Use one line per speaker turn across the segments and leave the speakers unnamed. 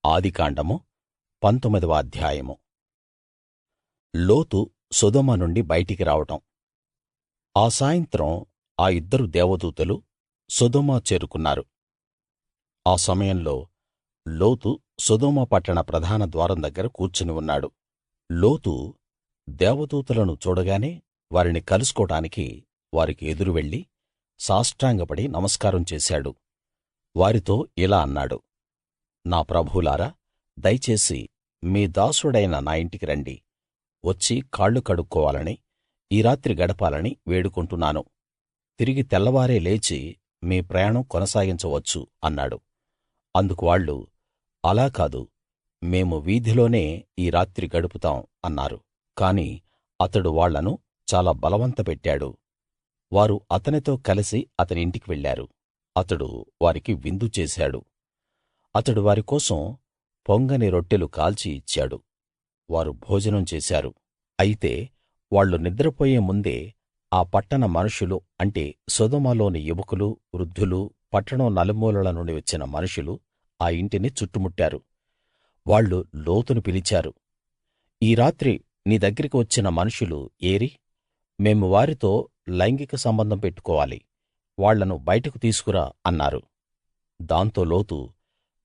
ఆదికాండము 19వ అధ్యాయము. లోతు సొదొమ నుండి బయటికి రావడం. ఆ సాయంత్రం ఆ ఇద్దరు దేవదూతలు సొదొమ చేరుకున్నారు. ఆ సమయంలో లోతు సొదొమ పట్టణ ప్రధాన ద్వారం దగ్గర కూర్చుని ఉన్నాడు. లోతు దేవదూతలను చూడగానే వారిని కలుసుకోడానికి వారికి ఎదురు వెళ్లి సాష్టాంగపడి నమస్కారం చేశాడు. వారితో ఇలా అన్నాడు: నా ప్రభువులారా, దయచేసి మీ దాసుడైన నా ఇంటికి రండి. వచ్చి కాళ్ళు కడుక్కోవాలని, ఈ రాత్రి గడపాలని వేడుకుంటున్నాను. తిరిగి తెల్లవారే లేచి మీ ప్రయాణం కొనసాగించవచ్చు అన్నాడు. అందుకు వాళ్ళు, అలా కాదు, మేము వీధిలోనే ఈ రాత్రి గడుపుతాం అన్నారు. కాని అతడు వాళ్ళను చాలా బలవంతపెట్టాడు. వారు అతనితో కలిసి అతని ఇంటికి వెళ్ళారు. అతడు వారికి విందు చేశాడు. అతడు వారి కోసం పొంగని రొట్టెలు కాల్చి ఇచ్చాడు. వారు భోజనం చేశారు. అయితే వాళ్ళు నిద్రపోయే ముందే ఆ పట్టణ మనుషులు, అంటే సొదొమలోని యువకులు, వృద్ధులు, పట్టణం నలుమూలల నుండి వచ్చిన మనుషులు ఆ ఇంటిని చుట్టుముట్టారు. వాళ్ళు లోతును పిలిచారు. ఈ రాత్రి నీ దగ్గరికి వచ్చిన మనుషులు ఏరి? మేము వారితో లైంగిక సంబంధం పెట్టుకోవాలి. వాళ్ళను బయటకు తీసుకురా అన్నారు. దాంతో లోతు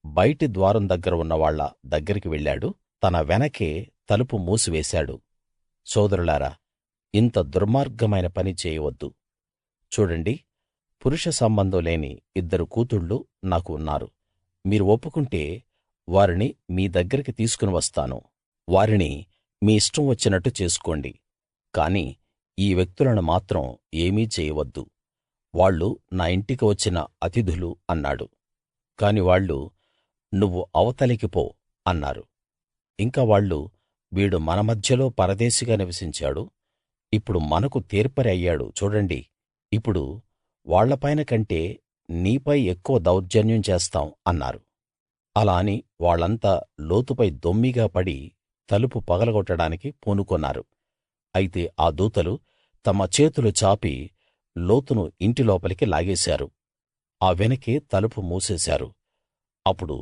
బయటి ద్వారం దగ్గర ఉన్న వాళ్ళ దగ్గరికి వెళ్ళాడు. తన వెనకే తలుపు మూసివేశాడు. సోదరులారా, ఇంత దుర్మార్గమైన పని చేయవద్దు. చూడండి, పురుష సంబంధం లేని ఇద్దరు కూతుళ్ళు నాకు ఉన్నారు. మీరు ఒప్పుకుంటే వారిని మీ దగ్గరికి తీసుకుని వస్తాను. వారిని మీ ఇష్టం వచ్చినట్టు చేసుకోండి. కాని ఈ వ్యక్తులను మాత్రం ఏమీ చేయవద్దు. వాళ్ళు నా ఇంటికి వచ్చిన అతిథులు అన్నాడు. కాని వాళ్ళు, నువ్వు అవతలికి పో అన్నారు. ఇంకా వాళ్ళు, వీడు మన మధ్యలో పరదేశిగా నివసించాడు, ఇప్పుడు మనకు తీర్పరి అయ్యాడు చూడండి. ఇప్పుడు వాళ్ళపైన కంటే నీపై ఎక్కువ దౌర్జన్యం చేస్తాం అన్నారు. అలా అని వాళ్ళంతా లోతుపై దొమ్మిగా పడి తలుపు పగలగొట్టడానికి పూనుకొన్నారు. అయితే ఆ దూతలు తమ చేతులు చాపి లోతును ఇంటి లోపలికి లాగేశారు. ఆ వెనకే తలుపు మూసేశారు. అప్పుడు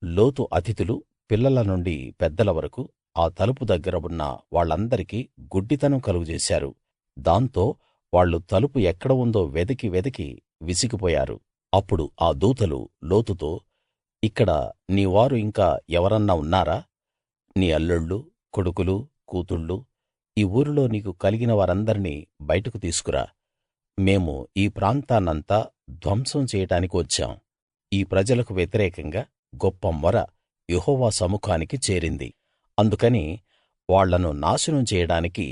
లోతు అతిథులు పిల్లల నుండి పెద్దల వరకూ ఆ తలుపు దగ్గర ఉన్న వాళ్ళందరికీ గుడ్డితనం కలుగజేశారు. దాంతో వాళ్ళు తలుపు ఎక్కడ ఉందో వెదికి వెదికి విసిగిపోయారు. అప్పుడు ఆ దూతలు లోతుతో, ఇక్కడ నీ వారు ఇంకా ఎవరన్నా ఉన్నారా? నీ అల్లుళ్ళు, కొడుకులు, కూతుళ్ళు, ఈ ఊరిలో నీకు కలిగిన వారందర్నీ బయటకు తీసుకురా. మేము ఈ ప్రాంతాన్నంతా ధ్వంసం చేయడానికి వచ్చాం. ఈ ప్రజలకు వ్యతిరేకంగా గొప్ప మొర యెహోవా సముఖానికి చేరింది. అందుకని వాళ్ళను నాశనం చేయడానికి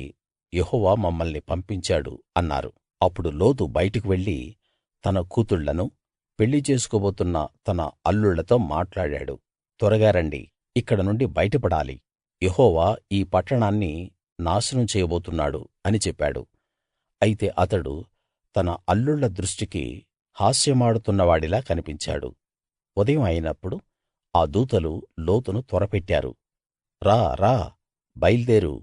యెహోవా మమ్మల్ని పంపించాడు అన్నారు. అప్పుడు లోతు బయటకు వెళ్లి తన కూతుళ్ళను, పెళ్లి చేసుకోబోతున్న తన అల్లుళ్ళతో మాట్లాడాడు. త్వరగా రండి, ఇక్కడ నుండి బయటపడాలి. యెహోవా ఈ పట్టణాన్ని నాశనం చేయబోతున్నాడు అని చెప్పాడు. అయితే అతడు తన అల్లుళ్ళ దృష్టికి హాస్యమాడుతున్నవాడిలా కనిపించాడు. ఉదయం అయినప్పుడు ఆ దూతలు లోతును త్వరపెట్టారు. రా రా, బయల్దేరు.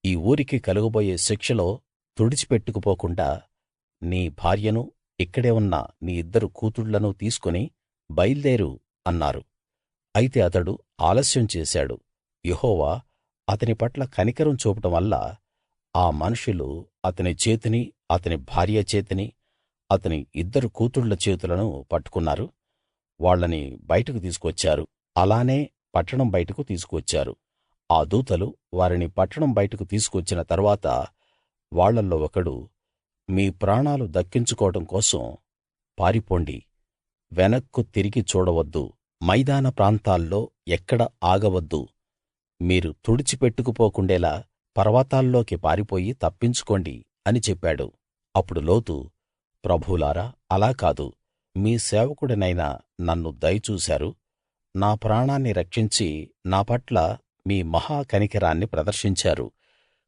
ఈ ఊరికి కలుగబోయే శిక్షలో తుడిచిపెట్టుకుపోకుండా నీ భార్యను, ఇక్కడే ఉన్న నీ ఇద్దరు కూతుళ్ళను తీసుకుని బయల్దేరు అన్నారు. అయితే అతడు ఆలస్యం చేశాడు. యెహోవా అతని పట్ల కనికరం చూపడం వల్ల ఆ మనుషులు అతని చేతిని, అతని భార్య చేతిని, అతని ఇద్దరు కూతుళ్ళ చేతులను పట్టుకున్నారు. వాళ్ళని బయటకు తీసుకువచ్చారు. అలానే పట్టణం బయటకు తీసుకువచ్చారు. ఆ దూతలు వారిని పట్టణం బయటకు తీసుకువచ్చిన తరువాత వాళ్ళల్లో ఒకడు, మీ ప్రాణాలు దక్కించుకోవడం కోసం పారిపోండి. వెనక్కు తిరిగి చూడవద్దు. మైదాన ప్రాంతాల్లో ఎక్కడ ఆగవద్దు. మీరు తుడిచిపెట్టుకుపోకుండేలా పర్వతాల్లోకి పారిపోయి తప్పించుకోండి అని చెప్పాడు. అప్పుడు లోతు, ప్రభువులారా, అలా కాదు. మీ సేవకుడినైన నన్ను దయచూశారు. నా ప్రాణాన్ని రక్షించి నా పట్ల మీ మహా కనికరాన్ని ప్రదర్శించారు.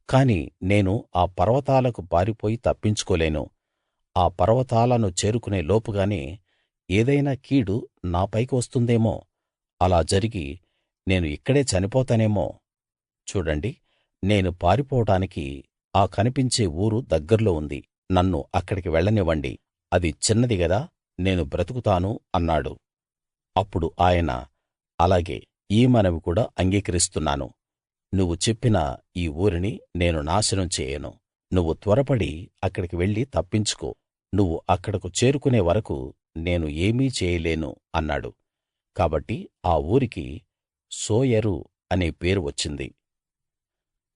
కాని నేను ఆ పర్వతాలకు పారిపోయి తప్పించుకోలేను. ఆ పర్వతాలను చేరుకునే లోపుగానే ఏదైనా కీడు నా పైకి వస్తుందేమో. అలా జరిగి నేను ఇక్కడే చనిపోతానేమో. చూడండి, నేను పారిపోవడానికి ఆ కనిపించే ఊరు దగ్గర్లో ఉంది. నన్ను అక్కడికి వెళ్ళనివ్వండి. అది చిన్నది గదా, నేను బ్రతుకుతాను అన్నాడు. అప్పుడు ఆయన, అలాగే, ఈ మనవి కూడా అంగీకరిస్తున్నాను. నువ్వు చెప్పిన ఈ ఊరిని నేను నాశనం చేయను. నువ్వు త్వరపడి అక్కడికి వెళ్లి తప్పించుకో. నువ్వు అక్కడకు చేరుకునే వరకూ నేను ఏమీ చేయలేను అన్నాడు. కాబట్టి ఆ ఊరికి సోయరు అనే పేరు వచ్చింది.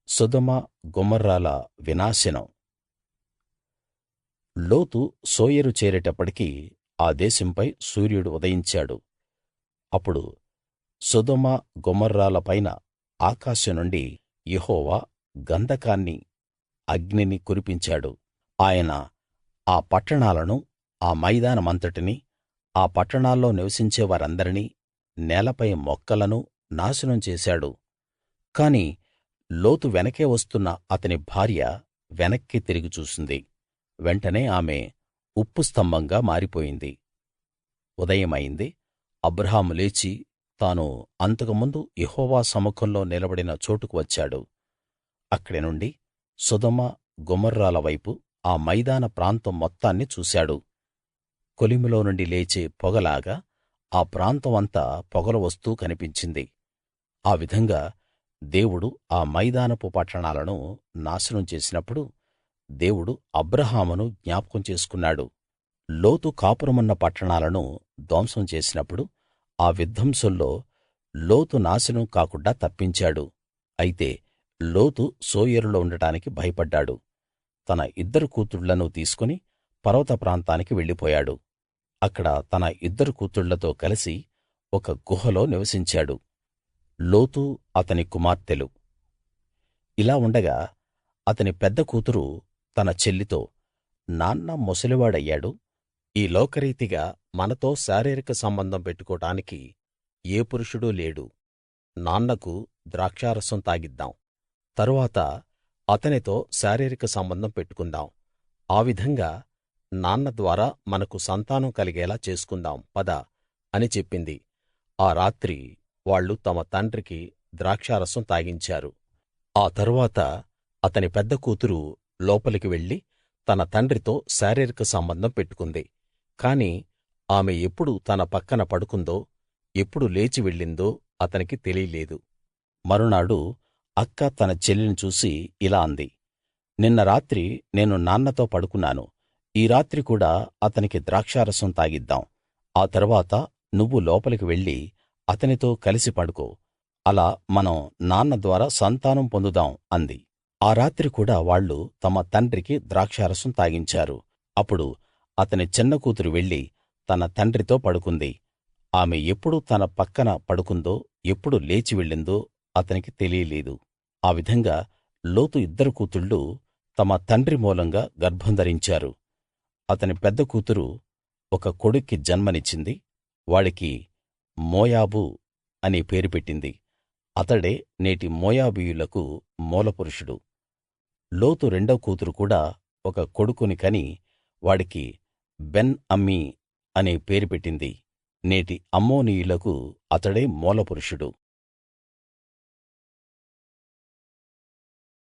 సొదొమ గొమొర్రాల వినాశనం. లోతు సోయరు చేరేటప్పటికి ఆ దేశంపై సూర్యుడు ఉదయించాడు. అప్పుడు సొదొమ గొమొర్రాల పైన ఆకాశం నుండి యెహోవా గంధకాన్ని, అగ్నిని కురిపించాడు. ఆయన ఆ పట్టణాలను, ఆ మైదానమంతటినీ, ఆ పట్టణాల్లో నివసించే వారందరినీ, నేలపై మొక్కలను నాశనం చేశాడు. కాని లోతు వెనకే వస్తున్న అతని భార్య వెనక్కి తిరిగి చూసింది. వెంటనే ఆమె ఉప్పు స్తంభంగా మారిపోయింది. ఉదయమైంది. అబ్రాహాము లేచి తాను అంతకుముందు యెహోవా సముఖంలో నిలబడిన చోటుకు వచ్చాడు. అక్కడి నుండి సొదొమ గొమొర్రాల వైపు ఆ మైదాన ప్రాంతం మొత్తాన్ని చూశాడు. కొలిమిలో నుండి లేచే పొగలాగా ఆ ప్రాంతం అంతా పొగలు వస్తూ కనిపించింది. ఆ విధంగా దేవుడు ఆ మైదానపు పట్టణాలను నాశనం చేసినప్పుడు దేవుడు అబ్రాహామును జ్ఞాపకం చేసుకున్నాడు. లోతు కాపురమున్న పట్టణాలను ధ్వంసం చేసినప్పుడు ఆ విధ్వంసంలో లోతు నాశనం కాకుండా తప్పించాడు. అయితే లోతు సోయరులో ఉండటానికి భయపడ్డాడు. తన ఇద్దరు కూతుళ్ళను తీసుకుని పర్వత ప్రాంతానికి వెళ్ళిపోయాడు. అక్కడ తన ఇద్దరు కూతుళ్ళతో కలిసి ఒక గుహలో నివసించాడు. లోతు అతని కుమార్తెలు. ఇలా ఉండగా అతని పెద్ద కూతురు తన చెల్లితో, నాన్న ముసలివాడయ్యాడు. ఈ లోకరీతిగా మనతో శారీరక సంబంధం పెట్టుకోడానికి ఏ పురుషుడూ లేడు. నాన్నకు ద్రాక్షారసం తాగిద్దాం. తరువాత అతనితో శారీరక సంబంధం పెట్టుకుందాం. ఆ విధంగా నాన్న ద్వారా మనకు సంతానం కలిగేలా చేసుకుందాం పద అని చెప్పింది. ఆ రాత్రి వాళ్ళు తమ తండ్రికి ద్రాక్షారసం తాగించారు. ఆ తరువాత అతని పెద్ద కూతురు లోపలికి వెళ్లి తన తండ్రితో శారీరక సంబంధం పెట్టుకుంది. కాని ఆమె ఎప్పుడు తన పక్కన పడుకుందో, ఎప్పుడు లేచి వెళ్ళిందో అతనికి తెలియలేదు. మరునాడు అక్క తన చెల్లిని చూసి ఇలా అంది, నిన్న రాత్రి నేను నాన్నతో పడుకున్నాను. ఈ రాత్రి కూడా అతనికి ద్రాక్షారసం తాగిద్దాం. ఆ తరువాత నువ్వు లోపలికి వెళ్లి అతనితో కలిసి పడుకో. అలా మనం నాన్న ద్వారా సంతానం పొందుదాం అంది. ఆ రాత్రి కూడా వాళ్ళు తమ తండ్రికి ద్రాక్షారసం తాగించారు. అప్పుడు అతని చిన్న కూతురు వెళ్లి తన తండ్రితో పడుకుంది. ఆమె ఎప్పుడు తన పక్కన పడుకుందో, ఎప్పుడు లేచి వెళ్ళిందో అతనికి తెలియలేదు. ఆ విధంగా లోతు ఇద్దరు కూతుళ్ళు తమ తండ్రి మూలంగా గర్భం ధరించారు. అతని పెద్ద కూతురు ఒక కొడుక్కి జన్మనిచ్చింది. వాడికి మోయాబు అనే పేరు పెట్టింది. అతడే నేటి మోయాబీయులకు మూలపురుషుడు. లోతు రెండో కూతురు కూడా ఒక కొడుకుని కని వాడికి బెన్ అమ్మీ అనే పేరు పెట్టింది. నేటి అమ్మోనీయులకు అతడే మూలపురుషుడు.